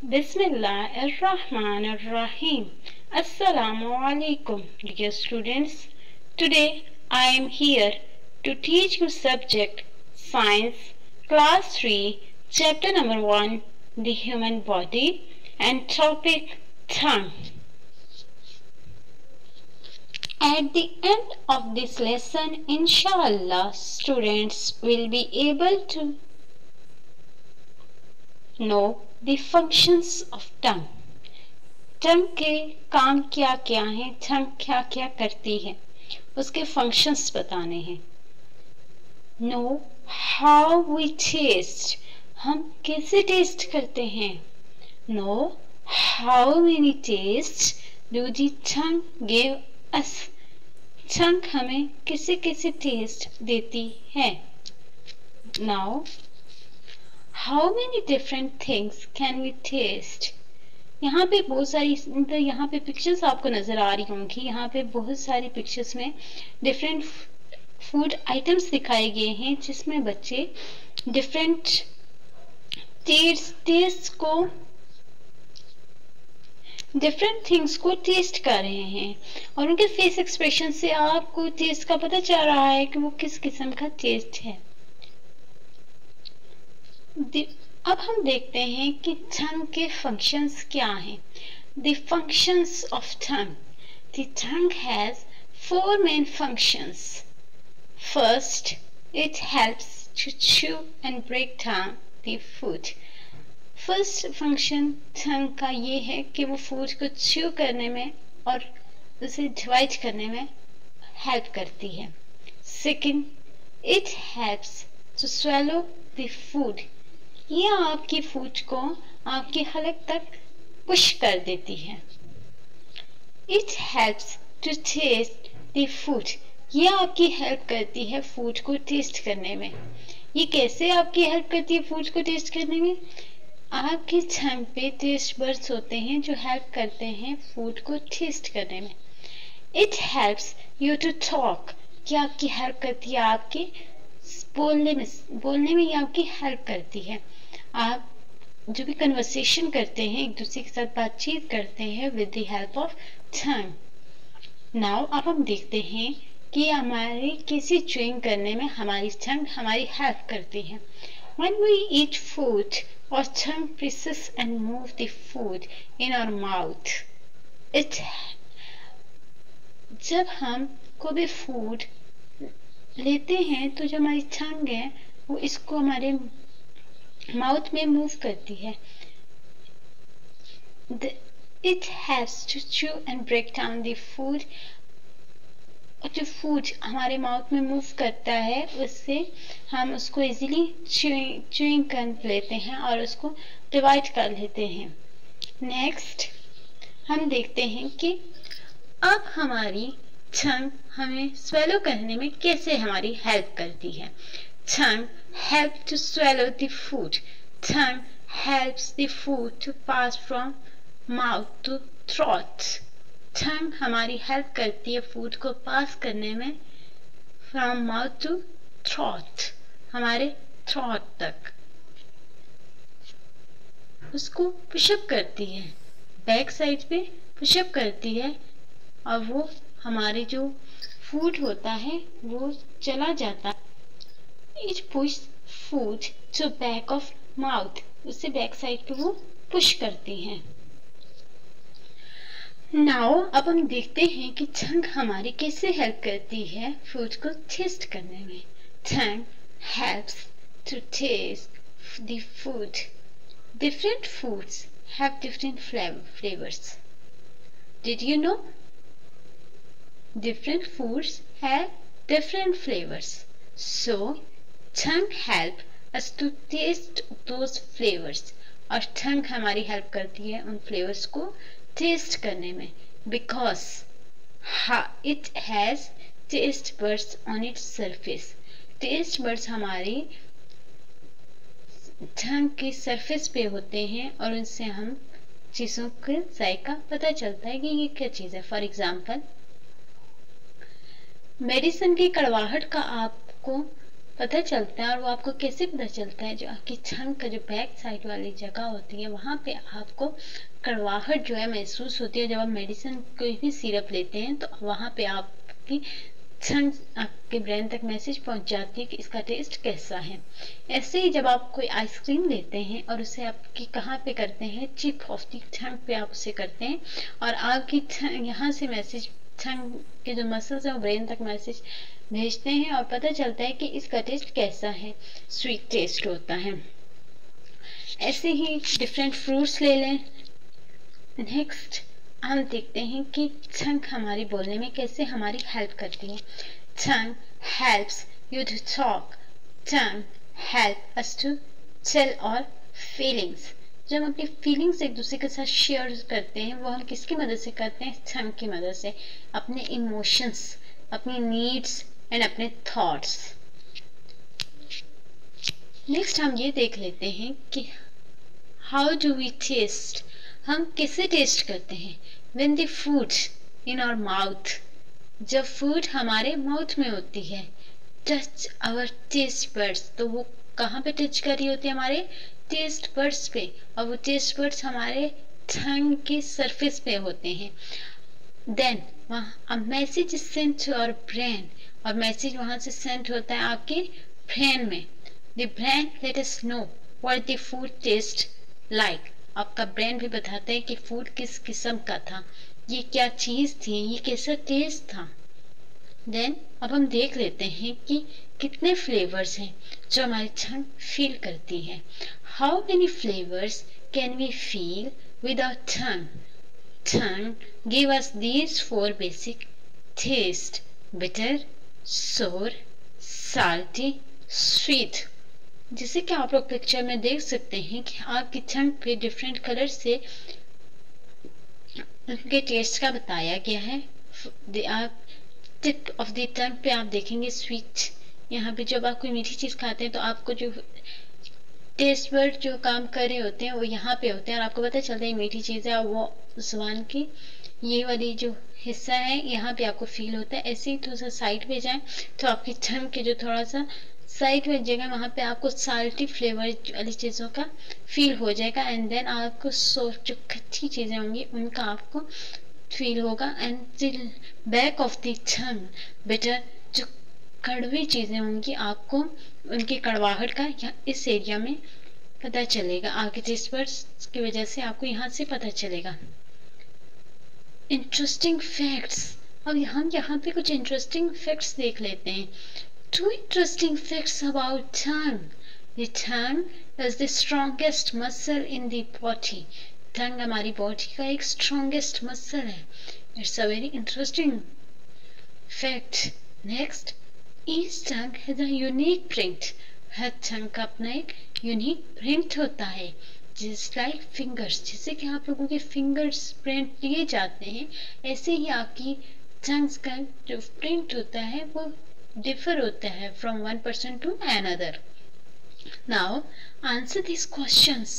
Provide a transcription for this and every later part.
Bismillahirrahmanirrahim. Assalamu alaikum, dear students. Today I am here to teach you subject Science, Class 3, Chapter number 1, the human body, and topic tongue. At the end of this lesson, inshallah, students will be able to know the functions of tongue. टंग के काम क्या क्या हैं, टंग क्या क्या करती है, उसके फंक्शंस बताने हैं. नो हाउ वी टेस्ट, हम कैसे टेस्ट करते हैं. No how many taste do the tongue give us, tongue हमें किसे किसे टेस्ट देती है. Now How many different things can we taste? यहाँ पे बहुत सारी, यहाँ पे पिक्चर्स आपको नजर आ रही होंगी. यहाँ पे बहुत सारी पिक्चर्स में डिफरेंट फूड आइटम्स दिखाए गए हैं जिसमें बच्चे डिफरेंट टेस्ट को, डिफरेंट थिंग्स को टेस्ट कर रहे हैं और उनके फेस एक्सप्रेशन से आपको टेस्ट का पता चल रहा है कि वो किस किस्म का टेस्ट है. अब हम देखते हैं कि टंग के फंक्शंस क्या हैं. The functions of tongue. The tongue has 4 main functions. First, it helps to chew and break down the food. First function tongue का ये है कि वो फूड को chew करने में और उसे डिवाइड करने में हेल्प करती है. Second, it helps to swallow the food. ये आपकी फूड को आपके हलक तक पुश कर देती है. It helps to taste the food. ये आपकी हेल्प करती है फूड को टेस्ट करने में. ये कैसे आपकी हेल्प करती है फूड को टेस्ट करने में. आपके टंग पे टेस्ट बड्स होते हैं जो हेल्प करते हैं फूड को टेस्ट करने में. It helps you to talk. ये आपकी हेल्प करती है आपके बोलने में ये आपकी हेल्प करती है. आप जो भी कन्वर्सेशन करते हैं, एक दूसरे के साथ बातचीत करते हैं with the help of tongue. Now अब हम देखते हैं कि हमारे कैसे च्यूइंग करने में हमारी टंग हमारी हेल्प करती है. When we eat food, our tongue presses and moves the food in our mouth. जब हम कोई भी फूड लेते हैं तो जो हमारी टंग है वो इसको हमारे माउथ में मूव करती है. It helps to chew and break down the food. और जो फूड हमारे माउथ में मूव करता है उससे हम उसको इजीली च्यूइंग कर लेते हैं और उसको डिवाइड कर लेते हैं. नेक्स्ट हम देखते हैं कि अब हमारी टंग हमें स्वेलो करने में कैसे हमारी हेल्प करती है. Tongue helps to swallow the food. Tongue helps the food to pass from mouth to throat. Tongue हमारी हेल्प करती है फूड को पास करने में from mouth to throat, हमारे थ्रोट तक. उसको पुशअप करती है, बैक साइड पे पुशअप करती है और वो हमारे जो फूड होता है वो चला जाता है. It pushes food to back of mouth. उससे बैक साइड पे वो पुश करती हैं. Now अब हम देखते हैं कि टंग हमारी कैसे हेल्प करती है फूड को टेस्ट करने में. Tongue helps to taste the food. Different foods have different flavors. Did you know? Different foods have different flavors. So tongue help us to taste those flavors. और टंग हमारी हेल्प करती है उन फ्लेवर्स को test करने में. Because it has taste buds on its surface. Taste buds हमारी टंग के सरफेस पे होते हैं और उनसे हम चीज़ों का जायका पता चलता है कि ये क्या चीज़ है. फॉर एग्जाम्पल मेडिसिन की कड़वाहट का आपको पता चलता है। और वो आपको कैसे पता चलता है, जो आपकी टंग का जो बैक साइड वाली जगह होती है वहाँ पे आपको कड़वाहट जो है महसूस होती है। जब आप मेडिसिन कोई भी सिरप लेते हैं तो वहाँ पे आपकी टंग आपके ब्रेन तक मैसेज पहुंच जाती है कि इसका टेस्ट कैसा है। ऐसे ही जब आप कोई आइसक्रीम लेते हैं और उसे आपकी कहाँ पे करते हैं, चिप ऑफ दी टंग पे आप उसे करते हैं और आपकी यहाँ से मैसेज टंग के जो मसल्स हैं वो ब्रेन तक मैसेज भेजते हैं और पता चलता है कि इसका टेस्ट कैसा है, स्वीट टेस्ट होता है। ऐसे ही डिफरेंट फ्रूट्स ले लें। नेक्स्ट हम देखते हैं कि टंग हमारी बोलने में कैसे हमारी हेल्प करती है। Tongue helps you to talk, tongue help us to tell और फीलिंग्स। जब हम अपनी फीलिंग्स एक दूसरे के साथ शेयर करते हैं वो हम किसकी मदद से करते हैं, टंग की मदद से। अपने इमोशंस, अपनी नीड्स एंड अपने थॉट्स। नेक्स्ट हम ये देख लेते हैं कि हाउ डू वी टेस्ट, हम कैसे टेस्ट करते हैं। When the food in our mouth, जब फूड हमारे माउथ में होती है, टच आवर टेस्ट बर्ड्स, तो वो कहाँ पे टच कर रही होती है, हमारे टेस्ट बर्ड्स पे, और वो टेस्ट बर्ड्स हमारे टंग के सरफेस पे होते हैं। Then a message is sent to our brain, और मैसेज वहां से सेंड होता है आपके ब्रेन में। The brain let us know what the food taste like, आपका ब्रेन भी बताता है कि फूड किस किस्म का था, ये क्या चीज थी, ये कैसा टेस्ट था। देन अब हम देख लेते हैं कि कितने फ्लेवर्स हैं जो हमारी टंग फील करती है। How many flavours can we feel with our tongue? Tongue give us these 4 basic taste, bitter, sour, salty, sweet. जैसे कि आप लोग पिक्चर में देख सकते हैं कि आपकी टंग पे डिफरेंट कलर से उनके टेस्ट का बताया गया है। आप टिप ऑफ द टंग पे आप देखेंगे स्वीट, यहाँ पे जब आप कोई मीठी चीज खाते हैं तो आपको जो टेस्ट बर्ड जो काम कर रहे होते हैं वो यहाँ पे होते हैं और आपको पता चलता है मीठी चीज है, और वो जुबान की ये वाली जो हिस्सा है यहाँ पे आपको फील होता है। ऐसे ही थोड़ा सा साइड पे जाए तो आपकी टंग के जो थोड़ा सा साइड में जगह वहाँ पे आपको साल्टी फ्लेवर वाली चीज़ों का फील हो जाएगा। एंड देन आपको सोर जो खट्टी चीज़ें होंगी उनका आपको फील होगा। And the back of the tongue bitter, जो कड़वी चीज़ें होंगी आपको उनकी कड़वाहट का इस एरिया में पता चलेगा। आपके टेस्ट बड्स की वजह से आपको यहाँ से पता चलेगा। इंटरेस्टिंग फैक्ट्स, अब हम यहाँ पे कुछ इंटरेस्टिंग फैक्ट्स देख लेते हैं। 2 interesting facts about tongue. The tongue is the strongest muscle in the body. Tongue हमारी body का एक strongest muscle है. It's a very interesting fact. Next, each tongue has a unique print. Her tongue का अपना एक unique print होता है. Just like fingers, जैसे कि आप लोगों के fingers print लिए जाते हैं, ऐसे ही आपकी tongues का जो print होता है वो differ होता है from one person to another. Now answer these questions.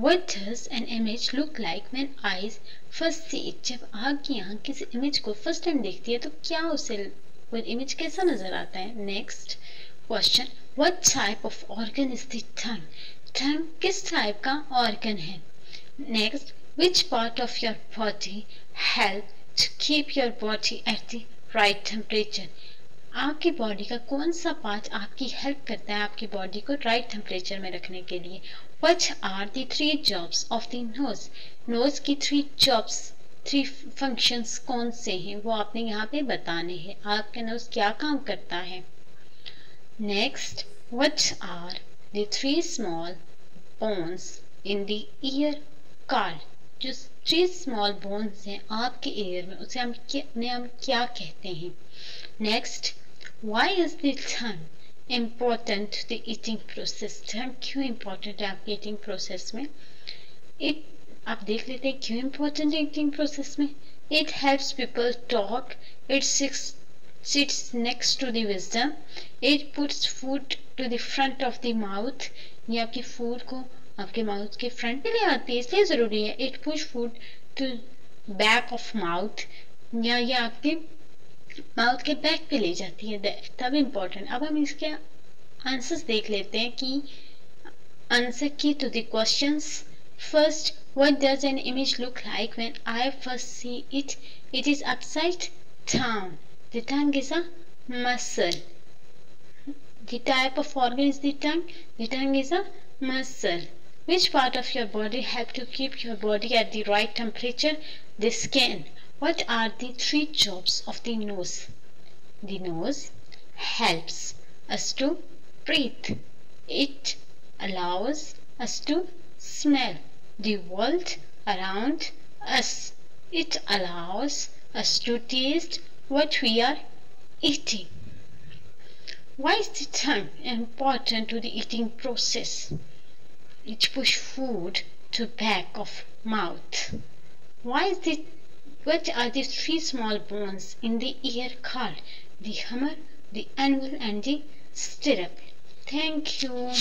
What does an image look like when eyes first see it? जब आपकी आँख किसी इमेज को फर्स्ट टाइम देखती है तो क्या उसे वो इमेज कैसा नजर आता है? Next question, what type of organ is the tongue? Tongue किस टाइप का organ है? Next, which part of your body help to keep your body at the right temperature? आपकी बॉडी का कौन सा पार्ट आपकी हेल्प करता है आपकी बॉडी को राइट टेम्परेचर में रखने के लिए? What are the 3 jobs of the nose? Nose की 3 jobs, 3 functions कौन से हैं वो आपने यहाँ पे बताने हैं। आपका नोज क्या काम करता है? Next, what are the 3 small bones in the ear called? जो 3 small bones हैं आपके ईयर में उसे हम क्या कहते हैं? Next, why is the tongue important to the eating process? tongue क्यों important है आपके eating process में? आप देख लेते हैं क्यों important है eating process में? It helps people talk. It sits next to the wisdom. It puts food to the front of the mouth. ये आपकी food को आपके माउथ के फ्रंट पे ले आती है, इसलिए जरूरी है। It push food to back of mouth, या ये आपके माउथ के बैक पे ले जाती है, तब इम्पोर्टेंट। अब हम इसके आंसर्स देख लेते हैं कि answer key to the questions. First, what does an image look like when I first see it? It is upside down. The tongue is a muscle. The type of organ is the tongue. The tongue is a muscle. Which part of your body help to keep your body at the right temperature? The skin. What are the three jobs of the nose? The nose helps us to breathe. It allows us to smell the world around us. It allows us to taste what we are eating. Why is the tongue important to the eating process? It pushes food to back of mouth. What are the three small bones in the ear called? The hummer, the anvil, and the stirrup. Thank you.